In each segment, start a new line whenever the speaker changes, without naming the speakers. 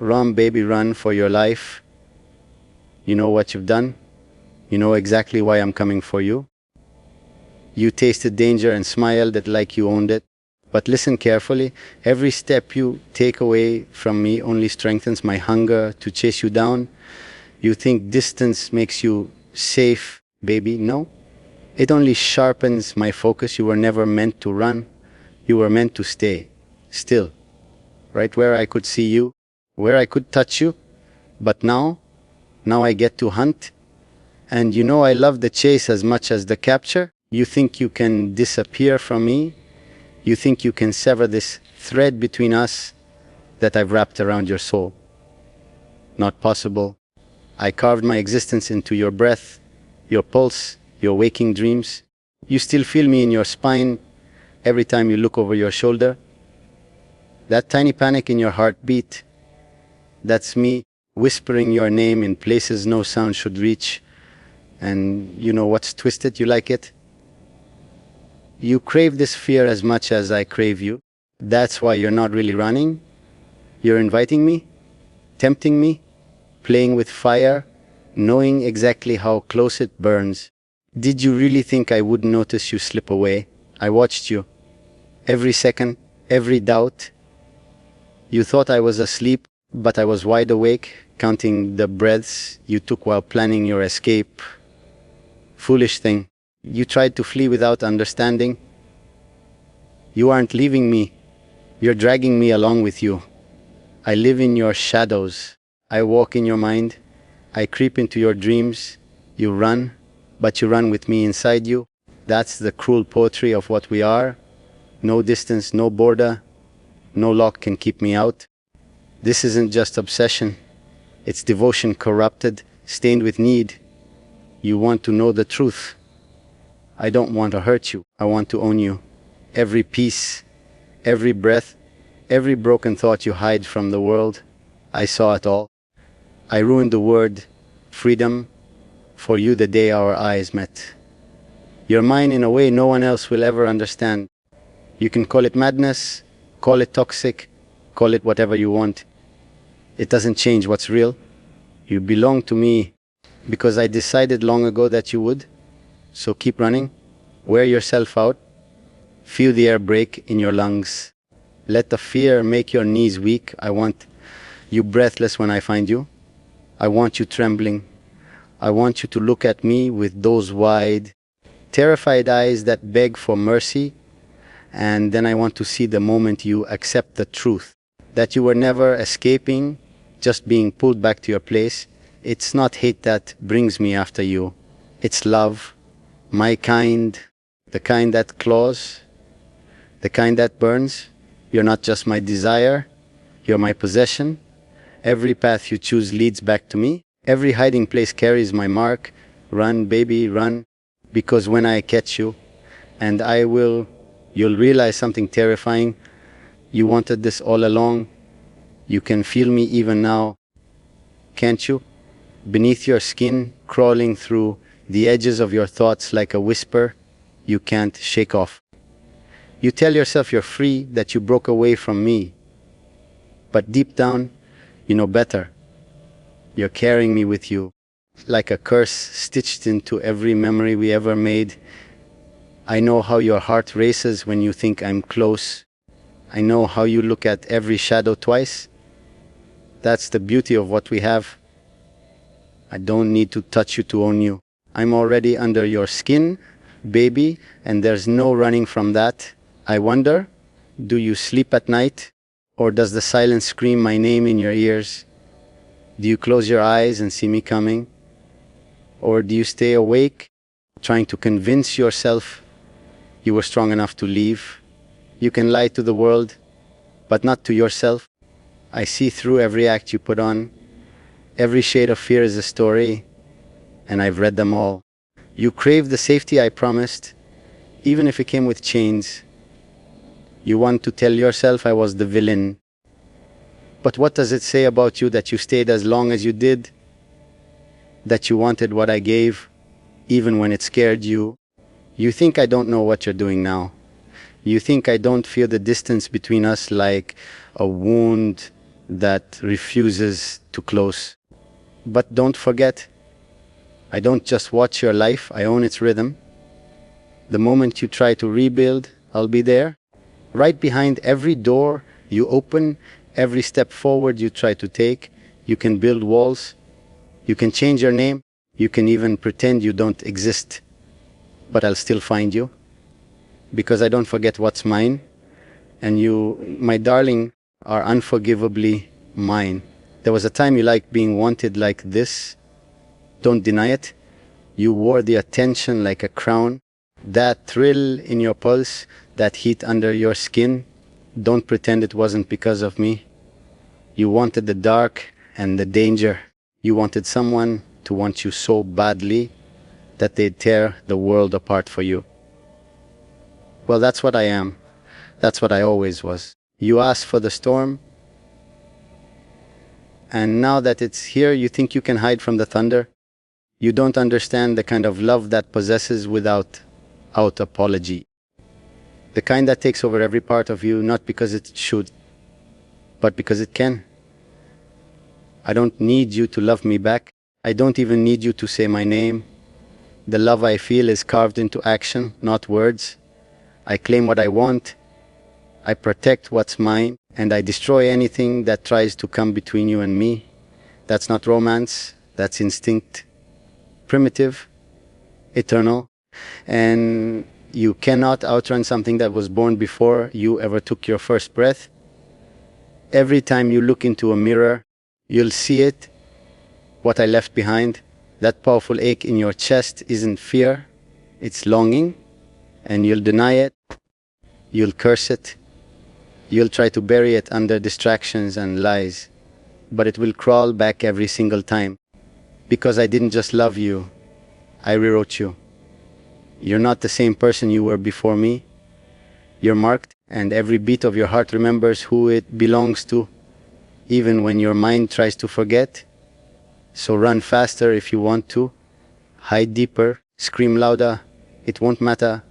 Run, baby, run for your life. You know what you've done. You know exactly why I'm coming for you. You tasted danger and smiled it like you owned it. But listen carefully. Every step you take away from me only strengthens my hunger to chase you down. You think distance makes you safe, baby. No. It only sharpens my focus. You were never meant to run. You were meant to stay still, right where I could see you, where I could touch you. But now I get to hunt. And you know I love the chase as much as the capture. You think you can disappear from me. You think you can sever this thread between us that I've wrapped around your soul. Not possible. I carved my existence into your breath, your pulse, your waking dreams. You still feel me in your spine every time you look over your shoulder. That tiny panic in your heartbeat, that's me whispering your name in places no sound should reach. And you know what's twisted? You like it? You crave this fear as much as I crave you. That's why you're not really running. You're inviting me, tempting me, playing with fire, knowing exactly how close it burns. Did you really think I would notice you slip away? I watched you. Every second, every doubt. You thought I was asleep, but I was wide awake, counting the breaths you took while planning your escape. Foolish thing. You tried to flee without understanding. You aren't leaving me. You're dragging me along with you. I live in your shadows. I walk in your mind. I creep into your dreams. You run, but you run with me inside you. That's the cruel poetry of what we are. No distance, no border, no lock can keep me out. This isn't just obsession. It's devotion corrupted, stained with need. You want to know the truth. I don't want to hurt you. I want to own you. Every piece, every breath, every broken thought you hide from the world, I saw it all. I ruined the word freedom for you the day our eyes met. You're mine in a way no one else will ever understand. You can call it madness, call it toxic, call it whatever you want. It doesn't change what's real. You belong to me because I decided long ago that you would. So keep running, wear yourself out, feel the air break in your lungs. Let the fear make your knees weak. I want you breathless when I find you. I want you trembling. I want you to look at me with those wide, terrified eyes that beg for mercy. And then I want to see the moment you accept the truth, that you were never escaping, just being pulled back to your place. It's not hate that brings me after you. It's love. My kind, the kind that claws, the kind that burns. You're not just my desire, you're my possession. Every path you choose leads back to me. Every hiding place carries my mark. Run, baby, run. Because when I catch you, and I will, you'll realize something terrifying. You wanted this all along. You can feel me even now, can't you? Beneath your skin, crawling through the edges of your thoughts like a whisper you can't shake off. You tell yourself you're free, that you broke away from me. But deep down, you know better. You're carrying me with you, like a curse stitched into every memory we ever made. I know how your heart races when you think I'm close. I know how you look at every shadow twice. That's the beauty of what we have. I don't need to touch you to own you. I'm already under your skin, baby, and there's no running from that. I wonder, do you sleep at night? Or does the silence scream my name in your ears? Do you close your eyes and see me coming? Or do you stay awake, trying to convince yourself you were strong enough to leave? You can lie to the world, but not to yourself. I see through every act you put on. Every shade of fear is a story, and I've read them all. You crave the safety I promised, even if it came with chains. You want to tell yourself I was the villain. But what does it say about you that you stayed as long as you did? That you wanted what I gave, even when it scared you? You think I don't know what you're doing now. You think I don't feel the distance between us like a wound that refuses to close. But don't forget, I don't just watch your life, I own its rhythm. The moment you try to rebuild, I'll be there. Right behind every door you open, every step forward you try to take. You can build walls, you can change your name, you can even pretend you don't exist. But I'll still find you, because I don't forget what's mine. And you, my darling, are unforgivably mine. There was a time you liked being wanted like this. Don't deny it. You wore the attention like a crown. That thrill in your pulse, that heat under your skin, don't pretend it wasn't because of me. You wanted the dark and the danger. You wanted someone to want you so badly that they'd tear the world apart for you. Well, that's what I am. That's what I always was. You asked for the storm, and now that it's here, you think you can hide from the thunder? You don't understand the kind of love that possesses without apology. The kind that takes over every part of you, not because it should, but because it can. I don't need you to love me back. I don't even need you to say my name. The love I feel is carved into action, not words. I claim what I want, I protect what's mine, and I destroy anything that tries to come between you and me. That's not romance, that's instinct. Primitive, eternal, and you cannot outrun something that was born before you ever took your first breath. Every time you look into a mirror, you'll see it, what I left behind. That powerful ache in your chest isn't fear, it's longing, and you'll deny it, you'll curse it, you'll try to bury it under distractions and lies, but it will crawl back every single time. Because I didn't just love you, I rewrote you. You're not the same person you were before me. You're marked, and every beat of your heart remembers who it belongs to, even when your mind tries to forget. So run faster if you want to, hide deeper, scream louder, it won't matter,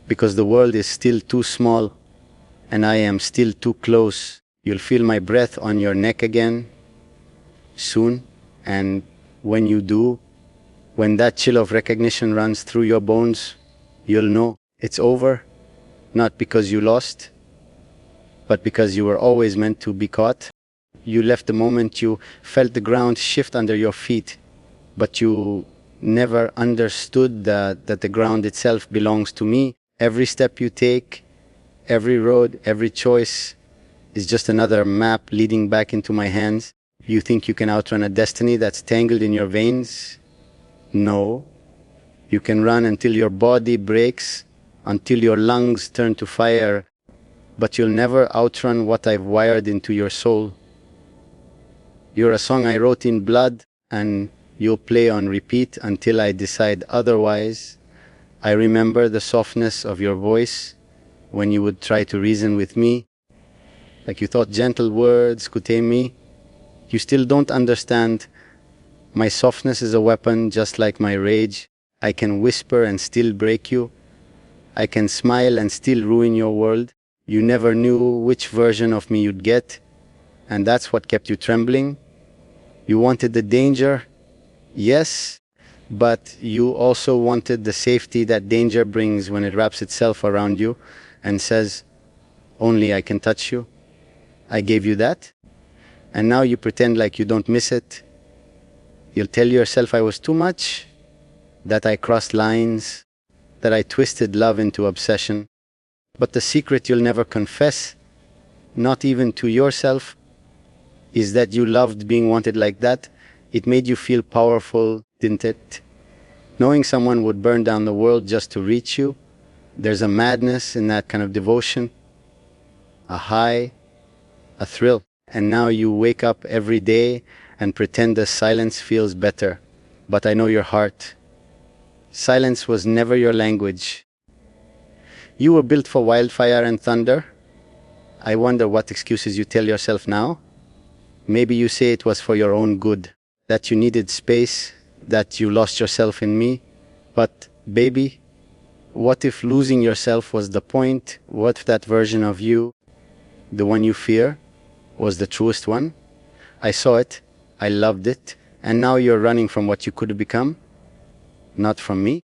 because the world is still too small, and I am still too close. You'll feel my breath on your neck again, soon, and when you do, when that chill of recognition runs through your bones, you'll know it's over, not because you lost, but because you were always meant to be caught. You left the moment you felt the ground shift under your feet, but you never understood that the ground itself belongs to me. Every step you take, every road, every choice is just another map leading back into my hands. You think you can outrun a destiny that's tangled in your veins? No. You can run until your body breaks, until your lungs turn to fire, but you'll never outrun what I've wired into your soul. You're a song I wrote in blood, and you'll play on repeat until I decide otherwise. I remember the softness of your voice when you would try to reason with me, like you thought gentle words could tame me. You still don't understand. My softness is a weapon just like my rage. I can whisper and still break you. I can smile and still ruin your world. You never knew which version of me you'd get, and that's what kept you trembling. You wanted the danger, yes, but you also wanted the safety that danger brings when it wraps itself around you and says, only I can touch you. I gave you that, and now you pretend like you don't miss it. You'll tell yourself I was too much, that I crossed lines, that I twisted love into obsession. But the secret you'll never confess, not even to yourself, is that you loved being wanted like that. It made you feel powerful, didn't it? Knowing someone would burn down the world just to reach you, there's a madness in that kind of devotion, a high, a thrill. And now you wake up every day and pretend the silence feels better. But I know your heart. Silence was never your language. You were built for wildfire and thunder. I wonder what excuses you tell yourself now. Maybe you say it was for your own good, that you needed space, that you lost yourself in me. But, baby, what if losing yourself was the point? What if that version of you, the one you fear, was the truest one? I saw it, I loved it, and now you're running from what you could have become, not from me.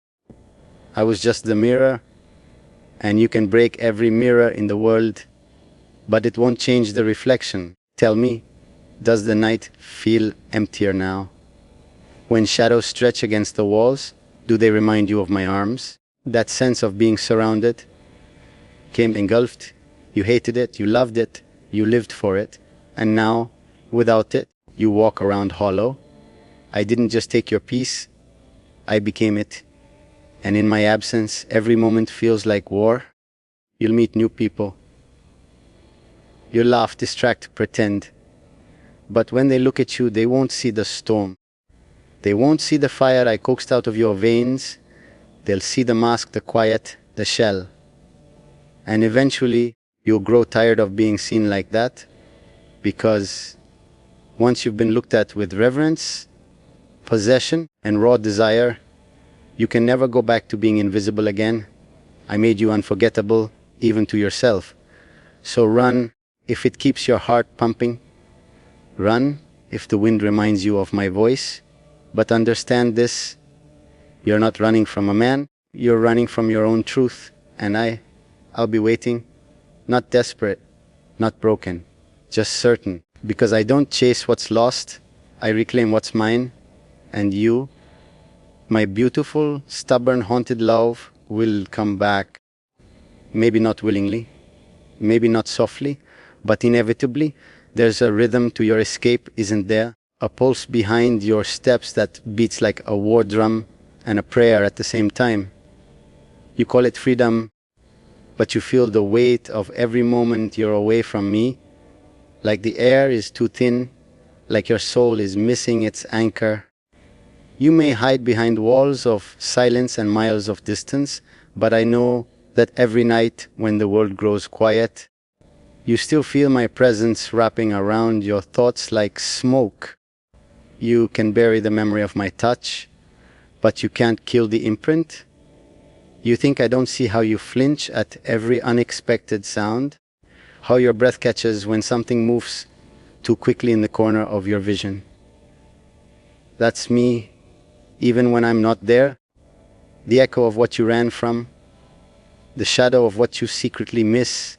I was just the mirror, and you can break every mirror in the world, but it won't change the reflection. Tell me, does the night feel emptier now? When shadows stretch against the walls, do they remind you of my arms? That sense of being surrounded, came engulfed, you hated it, you loved it, you lived for it, and now, without it, you walk around hollow. I didn't just take your peace, I became it. And in my absence, every moment feels like war. You'll meet new people. You'll laugh, distract, pretend. But when they look at you, they won't see the storm. They won't see the fire I coaxed out of your veins. They'll see the mask, the quiet, the shell. And eventually, you'll grow tired of being seen like that, because once you've been looked at with reverence, possession, and raw desire, you can never go back to being invisible again. I made you unforgettable, even to yourself. So run if it keeps your heart pumping. Run if the wind reminds you of my voice. But understand this, you're not running from a man, you're running from your own truth. And I'll be waiting, not desperate, not broken, just certain. Because I don't chase what's lost, I reclaim what's mine. And you, my beautiful, stubborn, haunted love, will come back. Maybe not willingly, maybe not softly, but inevitably. There's a rhythm to your escape, isn't there? A pulse behind your steps that beats like a war drum and a prayer at the same time. You call it freedom, but you feel the weight of every moment you're away from me, like the air is too thin, like your soul is missing its anchor. You may hide behind walls of silence and miles of distance, but I know that every night when the world grows quiet, you still feel my presence wrapping around your thoughts like smoke. You can bury the memory of my touch, but you can't kill the imprint. You think I don't see how you flinch at every unexpected sound, how your breath catches when something moves too quickly in the corner of your vision. That's me, even when I'm not there, the echo of what you ran from, the shadow of what you secretly miss.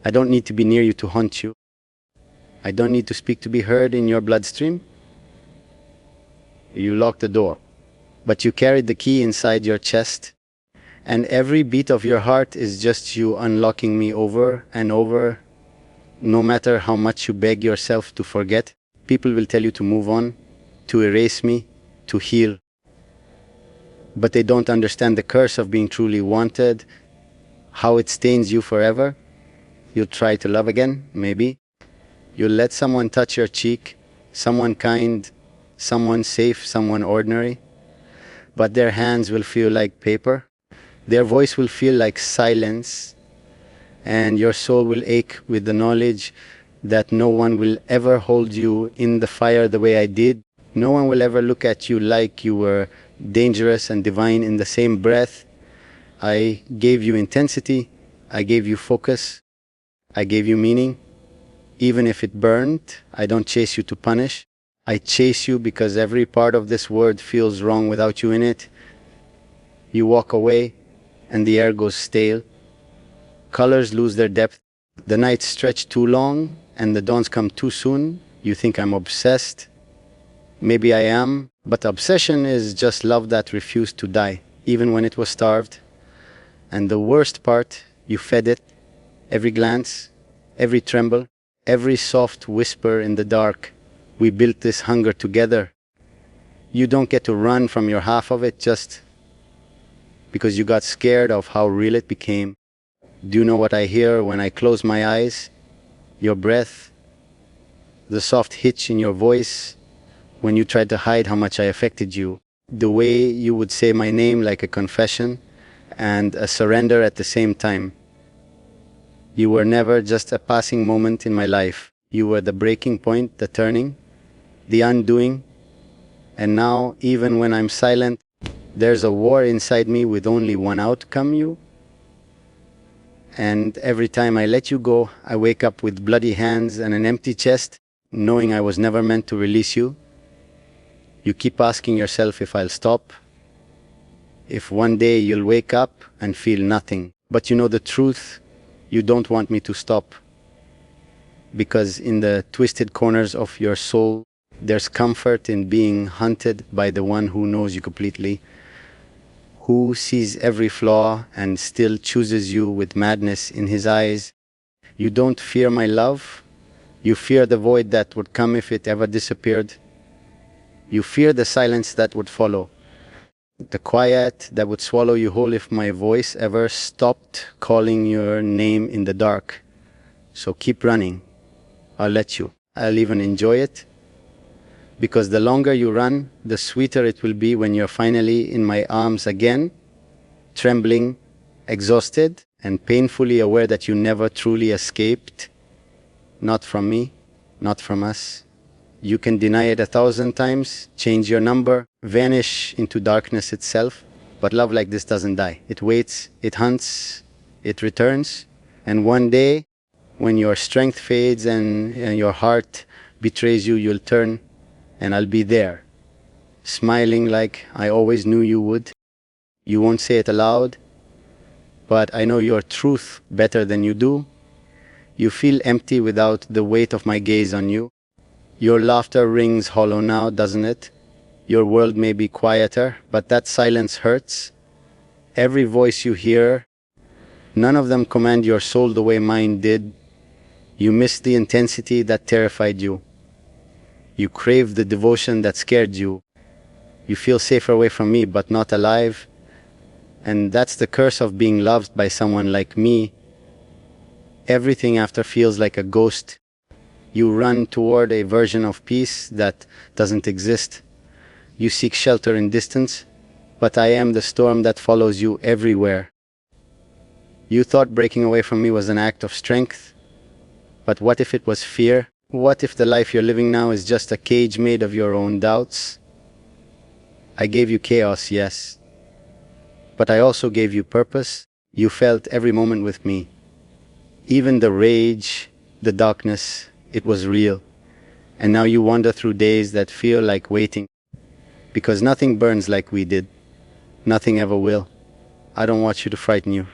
I don't need to be near you to haunt you. I don't need to speak to be heard in your bloodstream. You locked the door, but you carried the key inside your chest, and every beat of your heart is just you unlocking me over and over. No matter how much you beg yourself to forget, people will tell you to move on, to erase me, to heal. But they don't understand the curse of being truly wanted, how it stains you forever. You'll try to love again, maybe. You'll let someone touch your cheek, someone kind, someone safe, someone ordinary. But their hands will feel like paper. Their voice will feel like silence. And your soul will ache with the knowledge that no one will ever hold you in the fire the way I did. No one will ever look at you like you were dangerous and divine in the same breath. I gave you intensity. I gave you focus. I gave you meaning. Even if it burned, I don't chase you to punish. I chase you because every part of this world feels wrong without you in it. You walk away and the air goes stale. Colors lose their depth. The nights stretch too long and the dawns come too soon. You think I'm obsessed. Maybe I am, but obsession is just love that refused to die, even when it was starved. And the worst part, you fed it. Every glance, every tremble, every soft whisper in the dark. We built this hunger together. You don't get to run from your half of it just because you got scared of how real it became. Do you know what I hear when I close my eyes? Your breath, the soft hitch in your voice when you tried to hide how much I affected you. The way you would say my name like a confession and a surrender at the same time. You were never just a passing moment in my life. You were the breaking point, the turning, the undoing. And now, even when I'm silent, there's a war inside me with only one outcome, you. And every time I let you go, I wake up with bloody hands and an empty chest. knowing I was never meant to release you. You keep asking yourself if I'll stop, if one day you'll wake up and feel nothing. But you know the truth, you don't want me to stop. Because in the twisted corners of your soul, there's comfort in being hunted by the one who knows you completely, who sees every flaw and still chooses you with madness in his eyes. You don't fear my love. You fear the void that would come if it ever disappeared. You fear the silence that would follow, the quiet that would swallow you whole if my voice ever stopped calling your name in the dark. So keep running. I'll let you. I'll even enjoy it. Because the longer you run, the sweeter it will be when you're finally in my arms again, trembling, exhausted, and painfully aware that you never truly escaped. Not from me, not from us. You can deny it 1,000 times, change your number, vanish into darkness itself. But love like this doesn't die. It waits, it hunts, it returns. And one day, when your strength fades and your heart betrays you, you'll turn and I'll be there, smiling like I always knew you would. You won't say it aloud, but I know your truth better than you do. You feel empty without the weight of my gaze on you. Your laughter rings hollow now, doesn't it? Your world may be quieter, but that silence hurts. Every voice you hear, none of them command your soul the way mine did. You miss the intensity that terrified you. You crave the devotion that scared you. You feel safer away from me, but not alive. And that's the curse of being loved by someone like me. Everything after feels like a ghost. You run toward a version of peace that doesn't exist. You seek shelter in distance, but I am the storm that follows you everywhere. You thought breaking away from me was an act of strength, but what if it was fear? What if the life you're living now is just a cage made of your own doubts? I gave you chaos, yes, but I also gave you purpose. You felt every moment with me. Even the rage, the darkness, it was real. And now you wander through days that feel like waiting. Because nothing burns like we did. Nothing ever will. I don't want you to frighten you.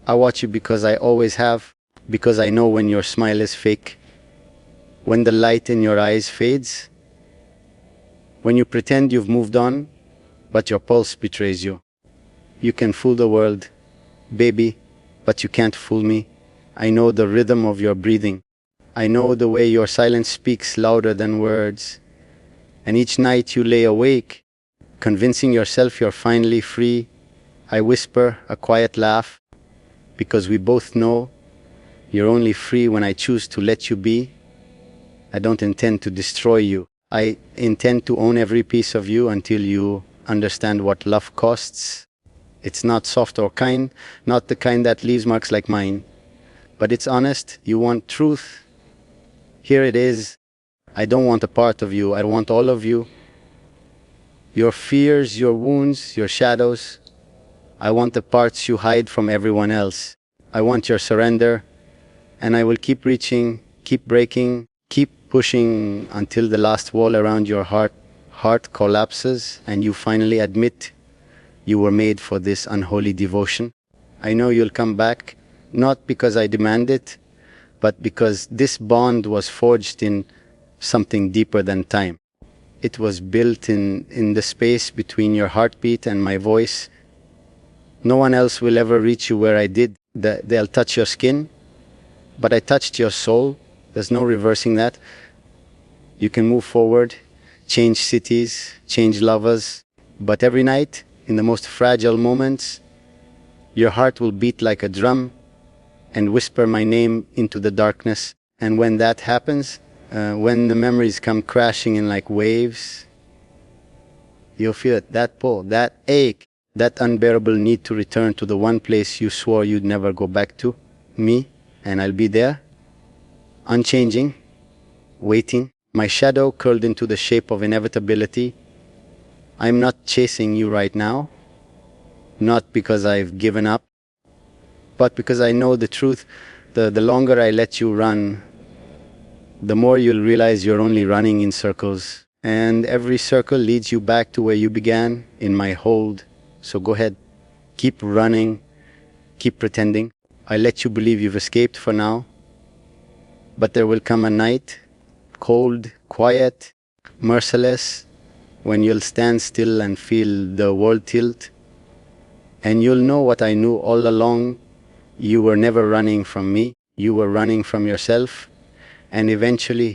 I watch you because I always have. Because I know when your smile is fake. When the light in your eyes fades. When you pretend you've moved on, but your pulse betrays you. You can fool the world, baby, but you can't fool me. I know the rhythm of your breathing. I know the way your silence speaks louder than words. And each night you lay awake, convincing yourself you're finally free. I whisper a quiet laugh, because we both know you're only free when I choose to let you be. I don't intend to destroy you. I intend to own every piece of you until you understand what love costs. It's not soft or kind, not the kind that leaves marks like mine. But it's honest. You want truth. Here it is. I don't want a part of you. I want all of you. Your fears, your wounds, your shadows. I want the parts you hide from everyone else. I want your surrender. And I will keep reaching, keep breaking, keep pushing until the last wall around your heart collapses and you finally admit you were made for this unholy devotion. I know you'll come back, not because I demand it, but because this bond was forged in something deeper than time. It was built in the space between your heartbeat and my voice. No one else will ever reach you where I did. They'll touch your skin, but I touched your soul. There's no reversing that. You can move forward, change cities, change lovers, but every night, in the most fragile moments, your heart will beat like a drum and whisper my name into the darkness. And when that happens, when the memories come crashing in like waves, you'll feel it, that pull, that ache, that unbearable need to return to the one place you swore you'd never go back to, me, and I'll be there, unchanging, waiting, my shadow curled into the shape of inevitability. I'm not chasing you right now, not because I've given up, but because I know the truth. The longer I let you run, the more you'll realize you're only running in circles. And every circle leads you back to where you began, in my hold. So go ahead, keep running, keep pretending. I let you believe you've escaped for now. But there will come a night, cold, quiet, merciless, when you'll stand still and feel the world tilt. And you'll know what I knew all along. You were never running from me. You were running from yourself. And eventually,